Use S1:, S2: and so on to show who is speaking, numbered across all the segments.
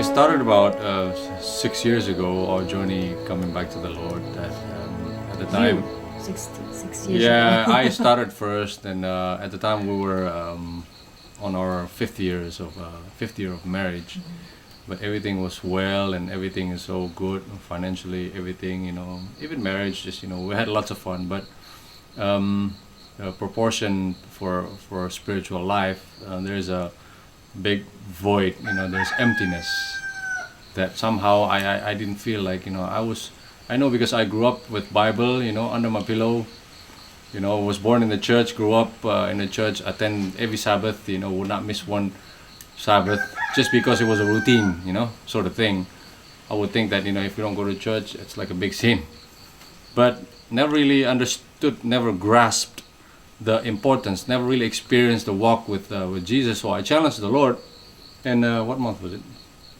S1: started about 6 years ago, our journey coming back to the Lord. That at the time,
S2: 6 years
S1: yeah,
S2: ago.
S1: I started first, and at the time we were on our fifth year of marriage. But everything was well, and everything is so good financially. Everything, even marriage, just we had lots of fun. But the proportion for spiritual life, there's a big void. There's emptiness that somehow I didn't feel like I know because I grew up with Bible under my pillow. Was born in the church, grew up in the church, attend every Sabbath. Would not miss one Sabbath just because it was a routine, sort of thing. I would think that if you don't go to church, it's like a big sin. But never really understood, never grasped the importance, never really experienced the walk with Jesus. So I challenged the Lord. And what month was it?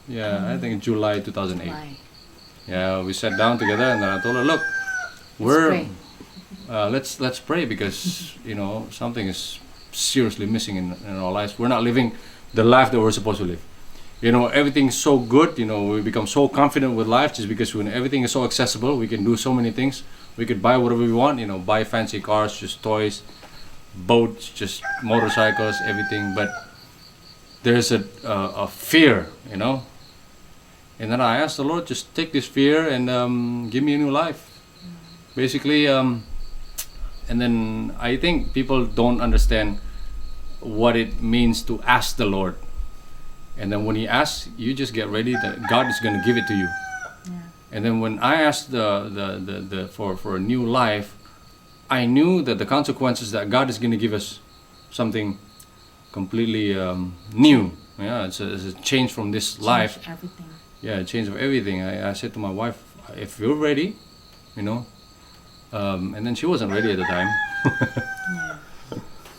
S1: Yeah, I think July 2008.
S2: July.
S1: Yeah, we sat down together, and then I told her, look, let's pray because something is seriously missing in our lives. We're not living the life that we're supposed to live. Everything's so good. We become so confident with life just because when everything is so accessible, we can do so many things. We could buy whatever we want. Buy fancy cars, just toys, boats, just motorcycles, everything. But there's a fear, And then I asked the Lord, just take this fear and give me a new life. Basically, and then I think people don't understand what it means to ask the Lord. And then when He asks, you just get ready that God is going to give it to you.
S2: Yeah.
S1: And then when I asked for a new life, I knew that the consequences that God is going to give us something completely new. Yeah, it's a change from this life.
S2: Everything.
S1: Yeah, a change of everything. I said to my wife, if you're ready, and then she wasn't ready at the time.
S2: Yeah.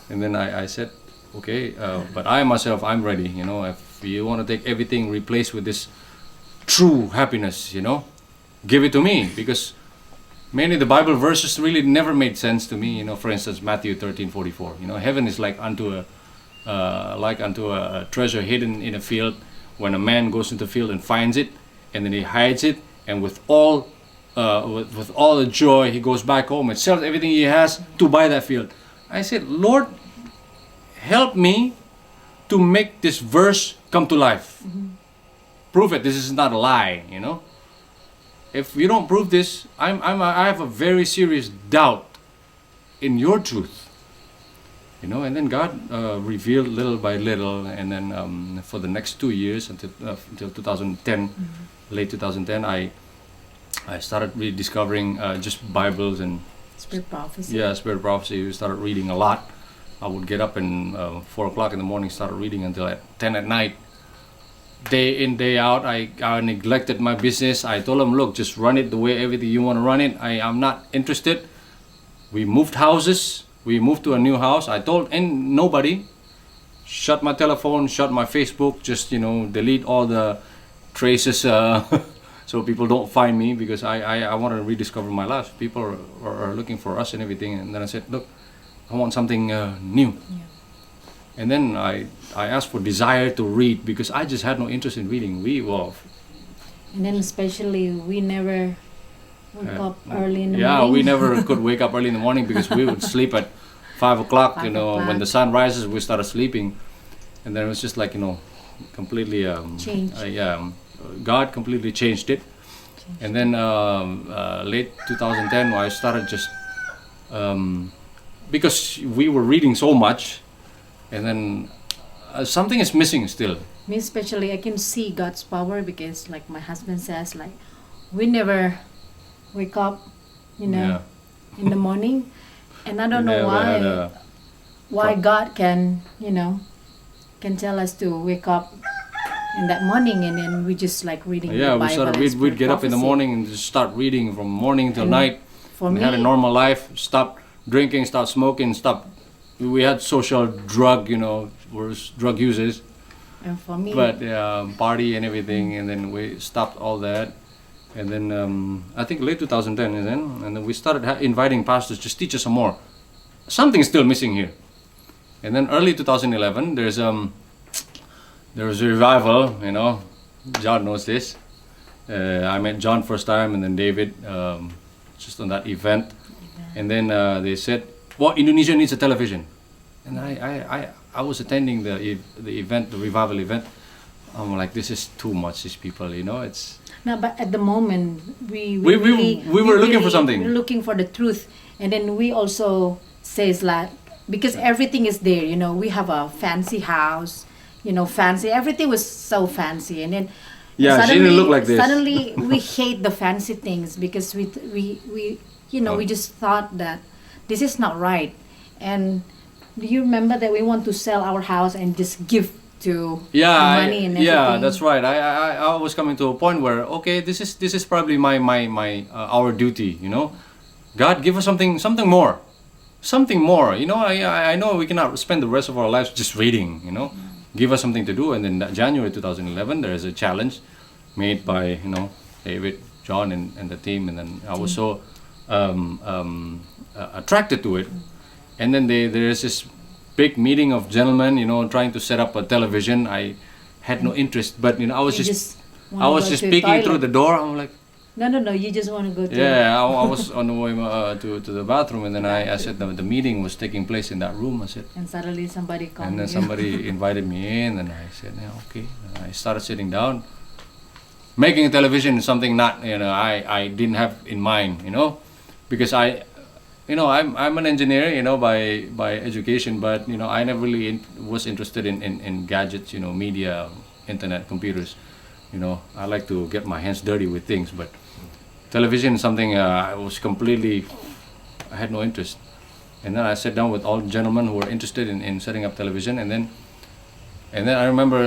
S1: And then I said, okay, but I myself, I'm ready. If you want to take everything, replace with this true happiness, give it to me. Because many of the Bible verses really never made sense to me. For instance, Matthew 13:44. Heaven is like unto a treasure hidden in a field. When a man goes into the field and finds it, and then he hides it, and with all the joy, he goes back home and sells everything he has to buy that field. I said, Lord, help me to make this verse come to life. Prove it. This is not a lie. If you don't prove this, I have a very serious doubt in your truth. And then God revealed little by little, and then for the next 2 years until 2010, late 2010, I started rediscovering just Bibles and
S2: Spirit prophecy.
S1: Yeah, Spirit prophecy. We started reading a lot. I would get up and 4 o'clock in the morning, started reading until at 10 at night. Day in, day out, I neglected my business. I told them, look, just run it the way everything you want to run it. I'm not interested. We moved houses. We moved to a new house. I told nobody, shut my telephone, shut my Facebook, just, delete all the traces so people don't find me, because I want to rediscover my life. People are looking for us and everything. And then I said, look, I want something new.
S2: Yeah.
S1: And then I asked for desire to read, because I just had no interest in reading.
S2: And then especially we never wake up early in the morning.
S1: Yeah, we never could wake up early in the morning because we would sleep at 5 o'clock.
S2: 5 o'clock.
S1: When the sun rises, we started sleeping. And then it was just like, completely...
S2: Changed.
S1: God completely changed it. And then late 2010, I started just... because we were reading so much, and then something is missing still.
S2: Me especially, I can see God's power because, like my husband says, like we never wake up, in the morning, and I don't know why God can, can tell us to wake up in that morning, and then we just like reading the Bible.
S1: We'd get up in the morning and just start reading from morning till night.
S2: For
S1: we
S2: me,
S1: had a normal life. Stop drinking, stop smoking, stop. We had social drug, we're drug users.
S2: and for me,
S1: But party and everything, and then we stopped all that. And then I think late 2010, and then we started inviting pastors, just teach us some more. Something's still missing here. And then early 2011, there was a revival, John knows this. I met John first time, and then David, just on that event. And then they said, "Well, Indonesia needs a television." And I was attending the event, the revival event. I'm like, this is too much. These people, it's.
S2: No, but at the moment we
S1: We were looking for something.
S2: We're looking for the truth, and then we also says like, because everything is there. We have a fancy house. Fancy. Everything was so fancy, and then
S1: Yeah, she didn't look like this.
S2: Suddenly, we hate the fancy things because we we just thought that this is not right. And do you remember that we want to sell our house and just give to the money and everything?
S1: Yeah, that's right. I was coming to a point where, okay, this is probably my our duty. God, give us something more. Something more. I know we cannot spend the rest of our lives just waiting. Give us something to do. And then that January 2011, there is a challenge made by David, John, and the team. And then I was so attracted to it. And then there is this big meeting of gentlemen, trying to set up a television. I had no interest, but I was just peeking through the door. I'm like,
S2: no, you just want to go to.
S1: Yeah, I was on the way to the bathroom, and then I said the meeting was taking place in that room. I said,
S2: and suddenly somebody called
S1: and then somebody invited me in, and I said, yeah, okay. And I started sitting down. Making a television is something not I didn't have in mind, because I'm an engineer, by education, but I never really was interested in gadgets, media, internet, computers. I like to get my hands dirty with things, but television is something I had no interest. And then I sat down with all gentlemen who were interested in setting up television, and then I remember,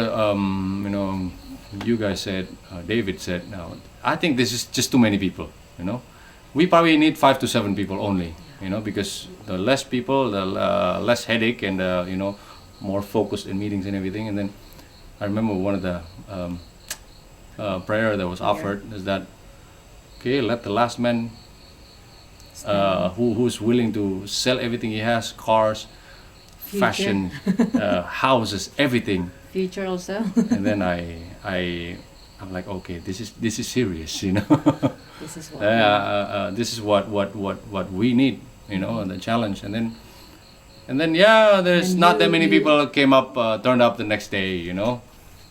S1: you guys said, David said, no, I think this is just too many people. We probably need 5 to 7 people only. Because the less people, the less headache, and more focused in meetings and everything. And then I remember one of the prayer that was offered is that, okay, let the last man who's willing to sell everything he has, cars,
S2: Future.
S1: Fashion, houses, everything.
S2: Future also.
S1: And then I'm like, okay, this is serious,
S2: This is what.
S1: This is what we need, the challenge. And then there's
S2: And
S1: not that many people turned up the next day,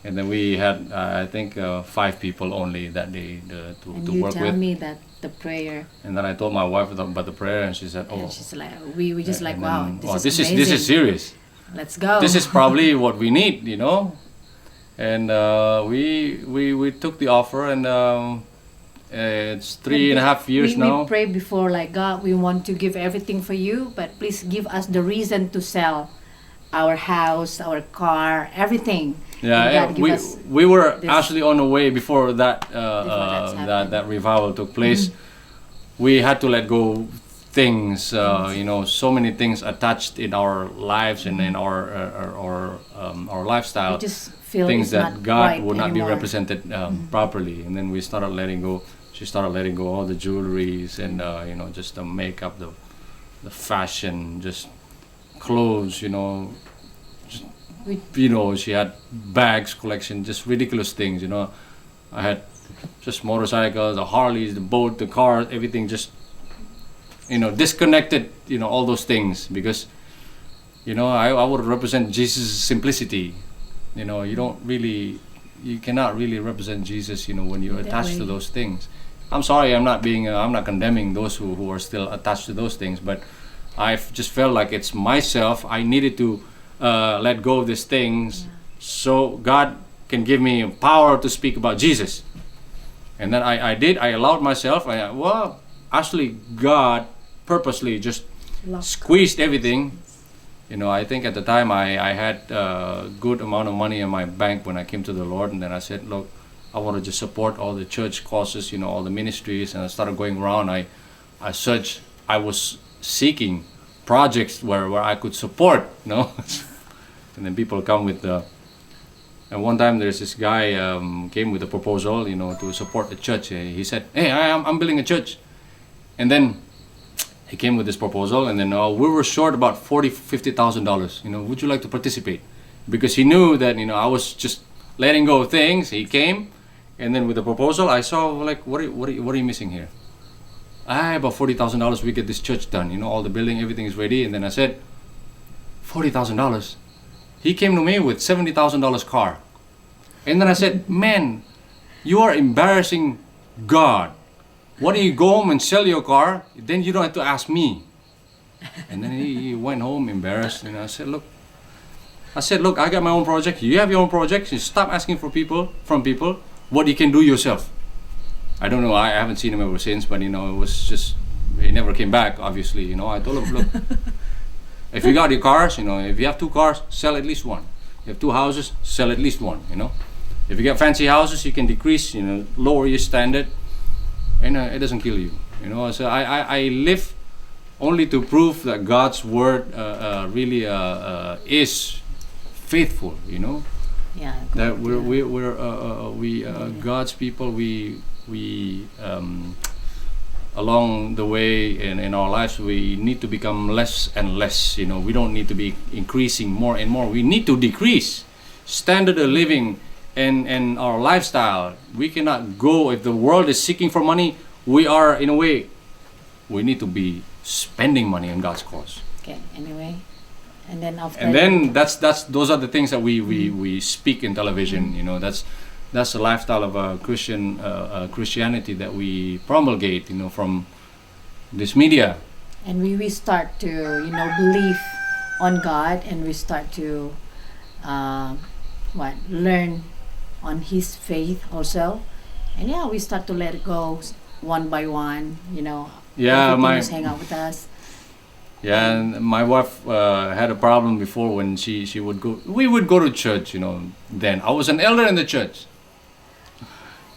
S1: and then we had I think 5 people only that day to work with.
S2: You tell me that the prayer.
S1: And then I told my wife about the prayer, and she said, "Oh."
S2: And she's like, we just like,
S1: and
S2: wow,
S1: then,
S2: this is
S1: this is serious.
S2: Let's go.
S1: This is probably what we need, And we took the offer, and it's 3.5 years now.
S2: We prayed before, like, God, we want to give everything for you, but please give us the reason to sell our house, our car, everything.
S1: Yeah,
S2: And God, give us
S1: we were
S2: this.
S1: actually on the way before that that revival took place. We had to let go things, so many things attached in our lives and in our lifestyle.
S2: We just feel
S1: Things
S2: it's
S1: that
S2: not
S1: God
S2: right
S1: would not
S2: anymore.
S1: be represented properly, and then we started letting go. She started letting go all the jewelries and just the makeup, the fashion, just clothes. She had bags collection, just ridiculous things. I had just motorcycles, the Harleys, the boat, the car, everything just disconnected. All those things because I would represent Jesus' simplicity. You cannot really represent Jesus, when you're attached to those things. I'm sorry, I'm not condemning those who are still attached to those things, but I just felt like it's myself. I needed to let go of these things so God can give me power to speak about Jesus. And then I did. I allowed myself. Actually, God purposely just squeezed everything. I think at the time I had a good amount of money in my bank when I came to the Lord, and then I said, look, I want to just support all the church causes, all the ministries, and I started going around. I searched. I was seeking projects where I could support, and then people come with the. And one time there's this guy came with a proposal, to support the church. He said, "Hey, I'm building a church," and then he came with this proposal, and then we were short about $40,000-$50,000. Would you like to participate? Because he knew that I was just letting go of things, he came, and then with the proposal, I saw like, what are you missing here? About $40,000. We get this church done. You know, all the building, everything is ready. And then I said, $40,000. He came to me with $70,000 car, and then I said, man, you are embarrassing God. Why don't you go home and sell your car? Then you don't have to ask me. And then he went home embarrassed, and I said, look, I got my own project. You have your own project. You stop asking from people what you can do yourself. I don't know. I haven't seen him ever since, but you know, it was just, he never came back. Obviously, you know. I told him, look, if you got your cars, you know, if you have 2 cars, sell at least one. You have 2 houses, sell at least one. You know, if you get fancy houses, you can decrease, you know, lower your standard, and it doesn't kill you. You know, so I live only to prove that God's word really is faithful, you know.
S2: Yeah.
S1: That we God's people. We along the way in our lives, we need to become less and less. You know, we don't need to be increasing more and more. We need to decrease standard of living and our lifestyle. We cannot go if the world is seeking for money. We are, in a way, we need to be spending money on God's cause.
S2: Okay. Anyway, and then after.
S1: And then those are the things that we speak in television. You know, that's the lifestyle of a Christian Christianity that we promulgate. You know, from this media.
S2: And we start to, you know, believe on God, and we start to learn on His faith also. And yeah, we start to let it go one by one. You know.
S1: Yeah,
S2: just hang out with us.
S1: Yeah, and my wife had a problem before when she would go. We would go to church, you know. Then I was an elder in the church,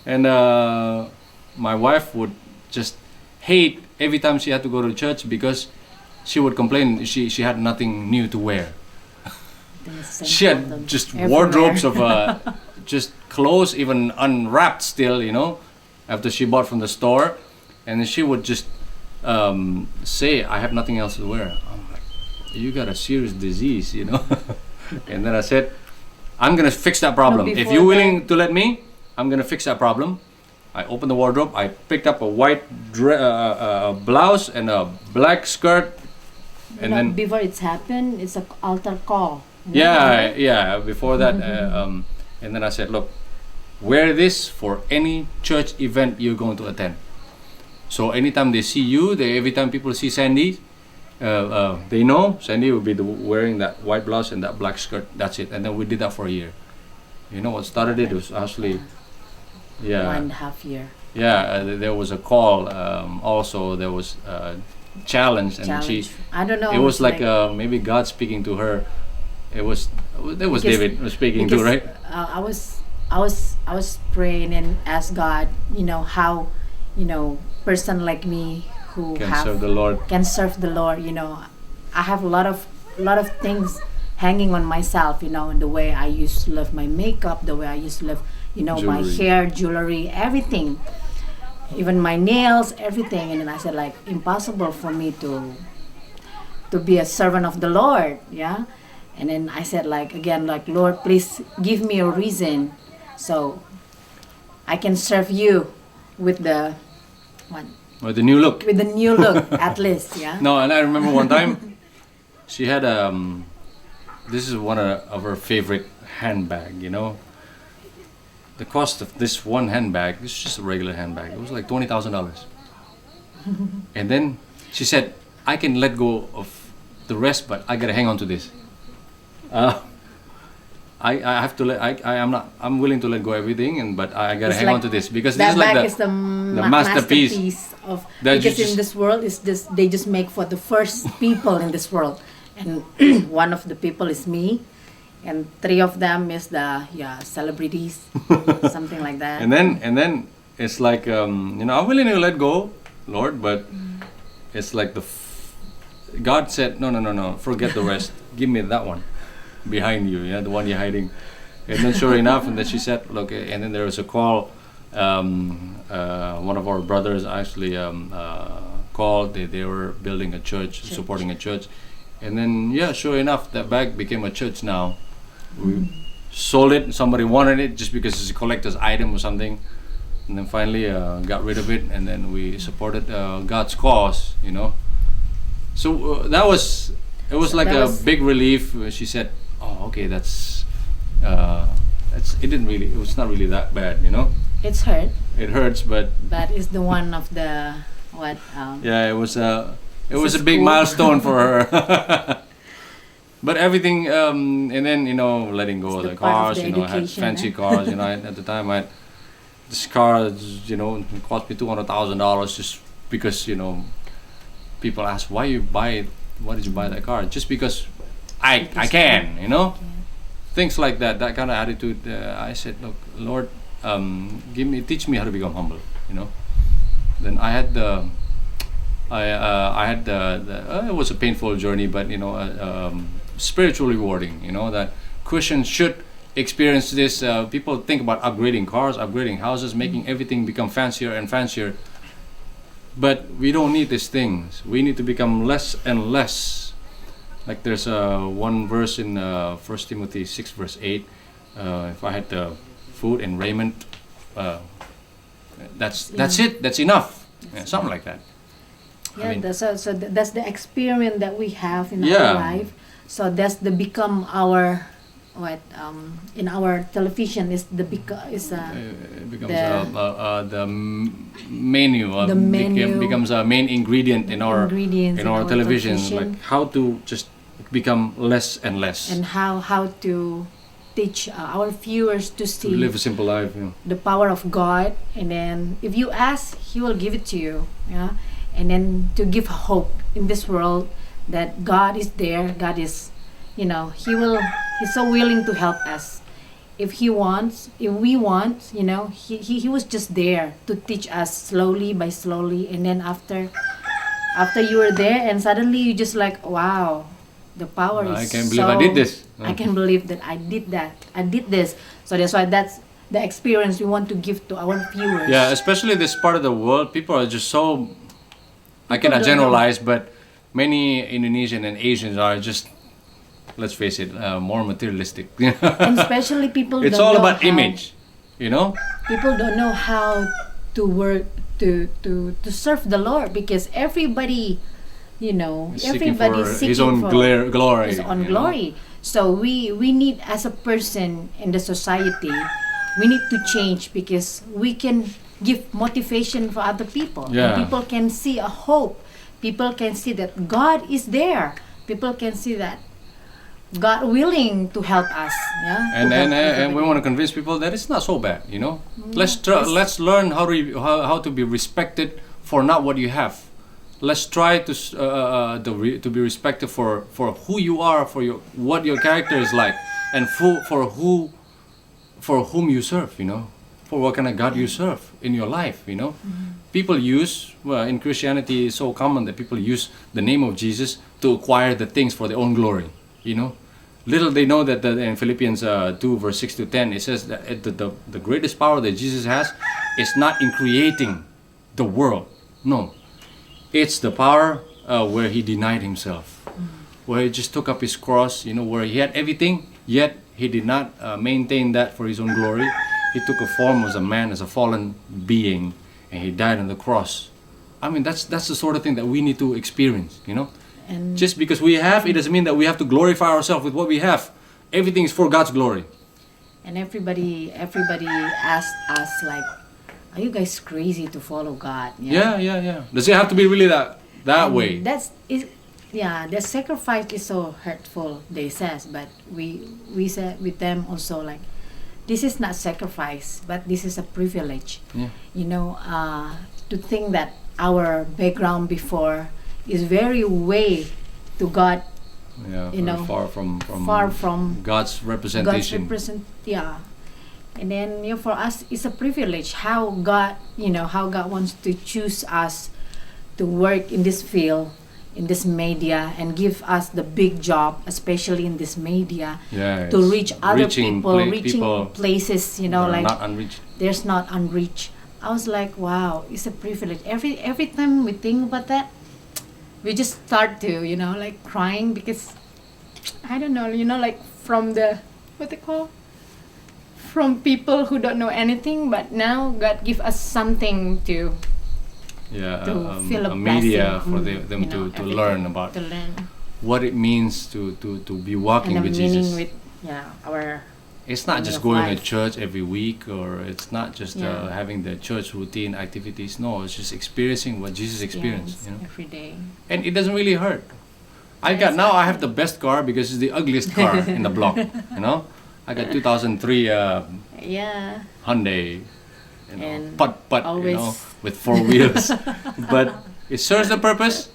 S1: and my wife would just hate every time she had to go to church because she would complain she had nothing new to wear. She had just
S2: everywhere.
S1: Wardrobes of just clothes, even unwrapped still, you know, after she bought from the store, and then she would just say, I have nothing else to wear. I'm like, you got a serious disease, you know. And then I said, I'm gonna fix that problem. If you're willing to let me, I'm gonna fix that problem. I opened the wardrobe. I picked up a white blouse and a black skirt, and then
S2: before it's happened, it's an altar call.
S1: Yeah. Before that, and then I said, look, wear this for any church event you're going to attend. So anytime they see you, every time people see Sandy, they know Sandy will be wearing that white blouse and that black skirt. That's it. And then we did that for a year. You know what started it was actually,
S2: 1.5 year.
S1: Yeah, there was a call. Also, there was a challenge, and she.
S2: I don't know.
S1: It was like maybe God speaking to her. There was David speaking to, right?
S2: I was praying and asked God, you know, how, you know, person like me who
S1: can serve the Lord.
S2: Can serve the Lord. You know, I have a lot of things hanging on myself. You know, in the way I used to love my makeup, the way I used to love, you know,
S1: jewelry.
S2: my hair, jewelry, everything, even my nails, everything. And then I said, like, impossible for me to be a servant of the Lord. Yeah. And then I said, like, again, like, Lord, please give me a reason so I can serve you with the
S1: With the new look.
S2: With the new look, at least, yeah.
S1: No, and I remember one time, she had this is one of her favorite handbag. You know, the cost of this one handbag, this is just a regular handbag. It was like $20,000. And then she said, I can let go of the rest, but I gotta hang on to this. I have to let. I'm willing to let go everything, but I gotta hang on to this because this is like
S2: the
S1: masterpiece
S2: of.
S1: That
S2: because in this world, they just make for the first people in this world, and one of the people is me, and 3 of them is the celebrities, something like that.
S1: And then it's like you know, I'm willing to let go, Lord, but it's like God said no, forget the rest, give me that one behind you, the one you're hiding. And then sure enough, and then she said, look, and then there was a call. One of our brothers actually called. They were building a church, supporting a church, and then sure enough, that bag became a church now. sold it. Somebody wanted it just because it's a collector's item or something, and then finally got rid of it, and then we supported God's cause. So it was
S2: So
S1: like
S2: that
S1: a
S2: was-
S1: big relief. She said, "Oh, okay, that's it. Didn't really. It was not really that bad.
S2: It's hurt,
S1: It hurts, but
S2: but it's the one of the what?
S1: yeah, it was a
S2: This is
S1: big
S2: cool.
S1: milestone for her." But everything, and then letting go
S2: It's
S1: of
S2: the
S1: the
S2: part of
S1: cars.
S2: the
S1: I had
S2: education,
S1: fancy
S2: eh?
S1: cars. At the time I had this car. It cost me $200,000 just because people ask why did you buy that car? Just because I can. Things like that. That kind of attitude. I said, look, Lord, teach me how to become humble. Then I had it was a painful journey, but spiritual rewarding. That Christians should experience this. People think about upgrading cars, upgrading houses, making everything become fancier and fancier. But we don't need these things. We need to become less and less. Like there's one verse in 1 Timothy 6 verse 8. If I had food and raiment, that's it. That's enough. Something like that.
S2: Yeah,
S1: I mean-
S2: that's the experience that we have in
S1: Yeah.
S2: our life. So that's the become our in our television is the
S1: It becomes
S2: the-
S1: the menu.
S2: The menu.
S1: Becomes a main ingredient in our
S2: ingredients
S1: in our television. Like how to just become less and less.
S2: and how to teach our viewers to
S1: To
S2: see
S1: live a simple life.
S2: the power of God, and then if you ask, He will give it to you. Yeah, and then to give hope in this world that God is there. God is, He's so willing to help us. If we want, He was just there to teach us slowly by slowly, and then after you were there, and suddenly you just like, wow, the power is.
S1: I can't believe I did this.
S2: I can believe that I did that. I did this. So that's why that's the experience we want to give to our viewers.
S1: Yeah, especially this part of the world, people are just so. I
S2: People
S1: cannot
S2: don't know.
S1: generalize, but many Indonesian and Asians are just, let's face it, more materialistic.
S2: And especially people
S1: It's
S2: don't
S1: all
S2: know
S1: about
S2: how-
S1: image,
S2: People don't know how to work to serve the Lord, because everybody,
S1: Seeking
S2: everybody
S1: for
S2: seeking
S1: his own
S2: for
S1: glory.
S2: his own glory. So we need, as a person in the society, we need to change, because we can give motivation for other people.
S1: Yeah.
S2: And people can see a hope. People can see that God is there. People can see that God willing to help us. Yeah.
S1: And
S2: To help
S1: we
S2: everybody.
S1: want to convince people that it's not so bad. Let's
S2: Yes.
S1: let's learn how to be respected for not what you have. Let's try to be respected for who you are, for what your character is like, and for whom you serve. For what kind of God you serve in your life. People use in Christianity, it's so common that people use the name of Jesus to acquire the things for their own glory. Little they know that in Philippians 2 verse 6 to 10 it says that the greatest power that Jesus has is not in creating the world. No, it's the power where He denied Himself, where He just took up His cross. Where He had everything, yet He did not maintain that for His own glory. He took a form as a man, as a fallen being, and He died on the cross. I mean, that's the sort of thing that we need to experience.
S2: And
S1: Just because we have, it doesn't mean that we have to glorify ourselves with what we have. Everything is for God's glory.
S2: And everybody asked us like, are you guys crazy to follow God?
S1: Yeah. Does it have to be really that
S2: And
S1: way?
S2: the sacrifice is so hurtful, they says, but we said with them also like, this is not sacrifice, but this is a privilege.
S1: Yeah.
S2: To think that our background before is very way to God,
S1: Yeah, very
S2: far from
S1: God's
S2: God's
S1: representation.
S2: yeah. And then for us it's a privilege how God wants to choose us to work in this field, in this media, and give us the big job, especially in this media,
S1: Yeah,
S2: to
S1: it's
S2: reach other
S1: reaching
S2: people,
S1: pla-
S2: reaching
S1: people
S2: places,
S1: that are
S2: like
S1: not unreached.
S2: there's not unreached. I was like, wow, it's a privilege. Every time we think about that, we just start to like crying, because I don't know, like from the what they call from people who don't know anything, but now God give us something to feel a
S1: media
S2: blessing.
S1: for them
S2: You know,
S1: to learn about
S2: to learn
S1: what it means to be walking
S2: and
S1: with
S2: the meaning
S1: Jesus.
S2: with our
S1: It's not
S2: meaning
S1: just
S2: of
S1: going to
S2: life.
S1: church every week, or it's not just
S2: Yeah.
S1: having the church routine activities. No, it's just experiencing what Jesus experienced. You know?
S2: every day.
S1: And it doesn't really hurt. I have the best car because it's the ugliest car in the block. You know, I got 2003
S2: Yeah,
S1: Hyundai, you know,
S2: And
S1: putt, you
S2: always-
S1: know, with 4 wheels. But it serves the purpose.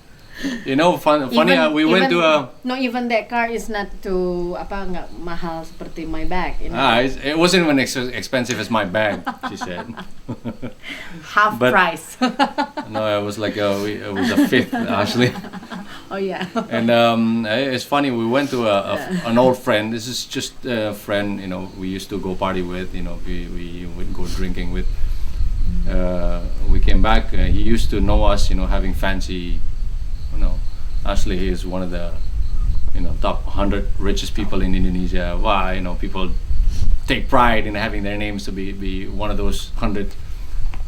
S1: You know, funny. We went to a.
S2: No, even that car is not too nggak mahal seperti my bag. You know,
S1: It wasn't even expensive as my bag. She said.
S2: half
S1: but-
S2: price.
S1: No, it was like it was a fifth actually.
S2: Oh yeah.
S1: And it's funny. We went to an old friend. This is just a friend. You know, we used to go party with. You know, we would go drinking with. We came back. He used to know us. You know, having fancy. You know, actually, he is one of the top 100 richest people in Indonesia. Wow, you know, people take pride in having their names to be one of those 100.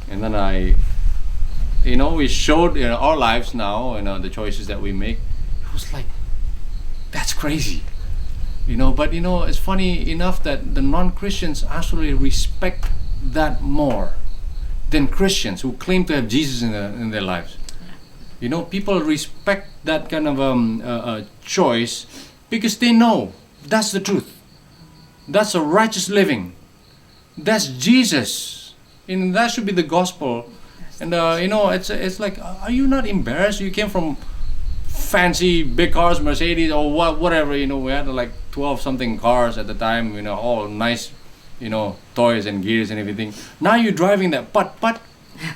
S1: And then we showed our lives now, the choices that we make. It was like, that's crazy, but it's funny enough that the non-Christians actually respect that more than Christians who claim to have Jesus in their lives. People respect that kind of choice because they know that's the truth. That's a righteous living. That's Jesus. And that should be the gospel. And it's like, are you not embarrassed? You came from fancy big cars, Mercedes or whatever. We had like 12 something cars at the time. All nice, toys and gears and everything. Now you're driving that putt.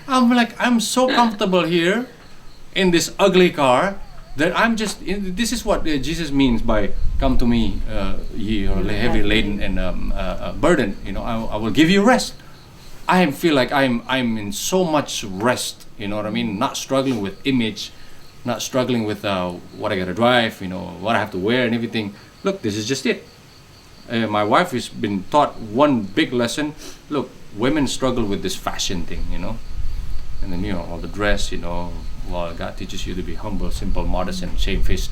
S1: I'm like, I'm so comfortable here in this ugly car that this is what Jesus means by come to me, ye are heavy laden and burdened. I will give you rest. I feel like I'm in so much rest. You know what I mean? Not struggling with image, not struggling with what I gotta drive. What I have to wear and everything. Look, this is just it. My wife has been taught one big lesson. Look, women struggle with this fashion thing. And then all the dress. Well, God teaches you to be humble, simple, modest, and shamefaced.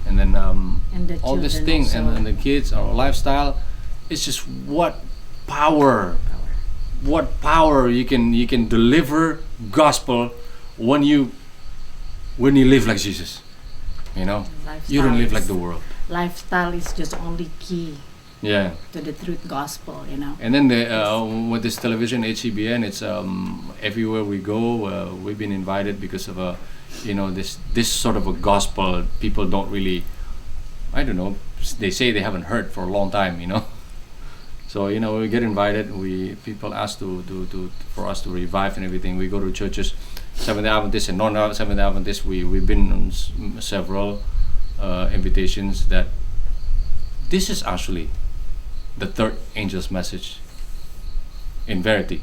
S1: And then
S2: And the
S1: all these
S2: children
S1: things,
S2: also.
S1: and the kids, our lifestyle. It's just what power you can deliver gospel when you live like Jesus. You don't live like the world.
S2: Lifestyle is just only key
S1: Yeah.
S2: to the truth gospel.
S1: And then with this television HCBN, it's everywhere we go. We've been invited because of this sort of a gospel. People don't really, I don't know. They say they haven't heard for a long time. So we get invited. People ask for us to revive and everything. We go to churches, Seventh Day Adventist and non-Seventh Day Adventist. We've been on several invitations. That this is actually the third angel's message. In verity,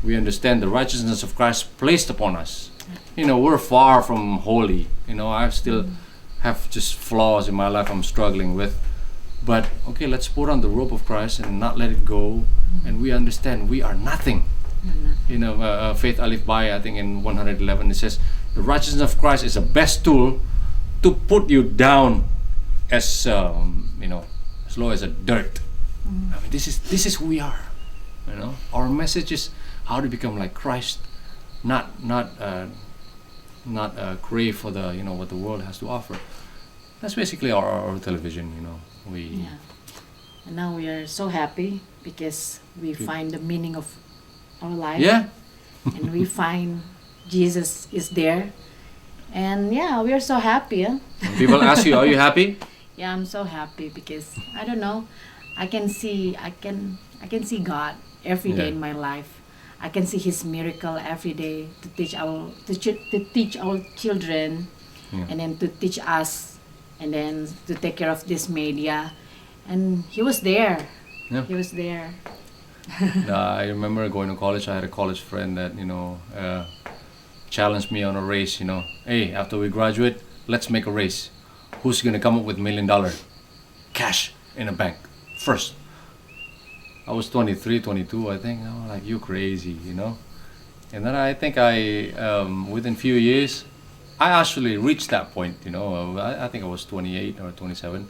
S1: we understand the righteousness of Christ placed upon us. We're far from holy. I still have just flaws in my life I'm struggling with. But okay, let's put on the robe of Christ and not let it go. And we understand we are nothing. Faith Alif Bai, I think in 111, it says, the righteousness of Christ is the best tool to put you down as as low as a dirt. I mean, this is who we are. Our message is how to become like Christ, not crave for the what the world has to offer. That's basically our television.
S2: And now we are so happy because we find the meaning of our life.
S1: Yeah.
S2: And we find Jesus is there. And yeah, we are so happy. Huh?
S1: When people ask you, are you happy?
S2: Yeah, I'm so happy because I don't know, I can see God every day
S1: Yeah.
S2: in my life. I can see His miracle every day to teach our children,
S1: Yeah.
S2: and then to teach us, and then to take care of this media. And He was there.
S1: Yeah.
S2: He was there.
S1: I remember going to college. I had a college friend that challenged me on a race. Hey, after we graduate, let's make a race. Who's gonna come up with $1 million cash in a bank first? I was 23, 22, I think. I'm like, you crazy, you know. And then I think within few years, I actually reached that point, you know. I think I was 28 or 27.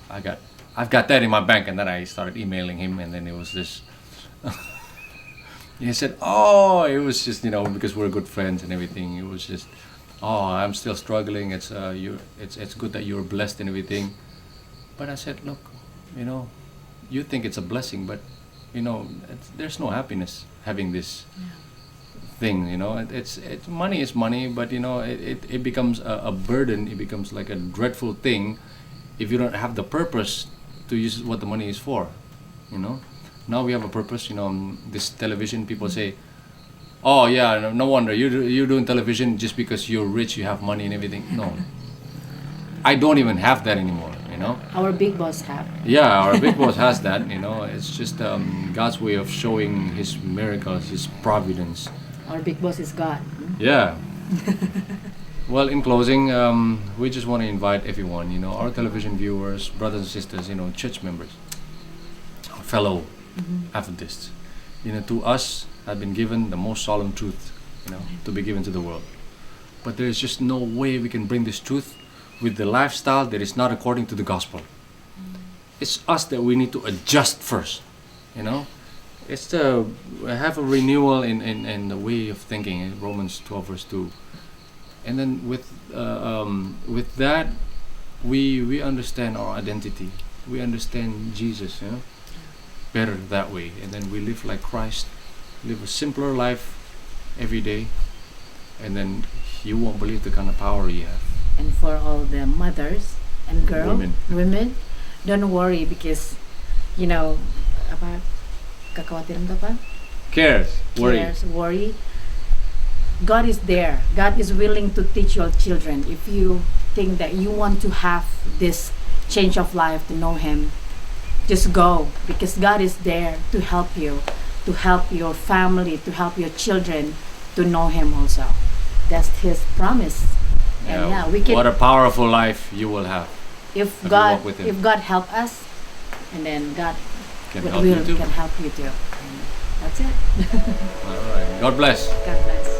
S1: I've got that in my bank, and then I started emailing him, and then it was this. He said, "Oh, it was just, you know, because we're good friends and everything. It was just, oh, I'm still struggling. It's good that you're blessed and everything." But I said, "Look, you know, you think it's a blessing, but you know, there's no happiness having this thing. You know, it's money is money, but you know, it becomes a burden. It becomes like a dreadful thing if you don't have the purpose to use what the money is for. You know." Now we have a purpose, you know. This television, people say, "Oh yeah, no wonder you're doing television just because you're rich, you have money and everything." No, I don't even have that anymore, you know.
S2: Our big boss have.
S1: Yeah, our big boss has that, you know. It's just God's way of showing His miracles, His providence.
S2: Our big boss is God.
S1: Yeah. Well, in closing, we just want to invite everyone, you know, our television viewers, brothers and sisters, you know, church members, our fellow Adventists, you know, to us have been given the most solemn truth, you know, to be given to the world. But there is just no way we can bring this truth with the lifestyle that is not according to the gospel. It's us that we need to adjust first, you know. It's to have a renewal in the way of thinking in Romans 12 verse 2. And then with that, we understand our identity. We understand Jesus, you know, better that way. And then we live like Christ, live a simpler life every day. And then you won't believe the kind of power you have.
S2: And for all the mothers and women, don't worry because, you know, apa kekhawatiran itu apa?
S1: Cares,
S2: worry. God is there. God is willing to teach your children. If you think that you want to have this change of life, to know Him, just go, because God is there to help you, to help your family, to help your children to know Him also. That's His promise. And yeah, we can.
S1: What a powerful life you will have.
S2: If God help us, and then God
S1: can help you too.
S2: Can help you too. And that's it.
S1: All right. God bless.
S2: God bless.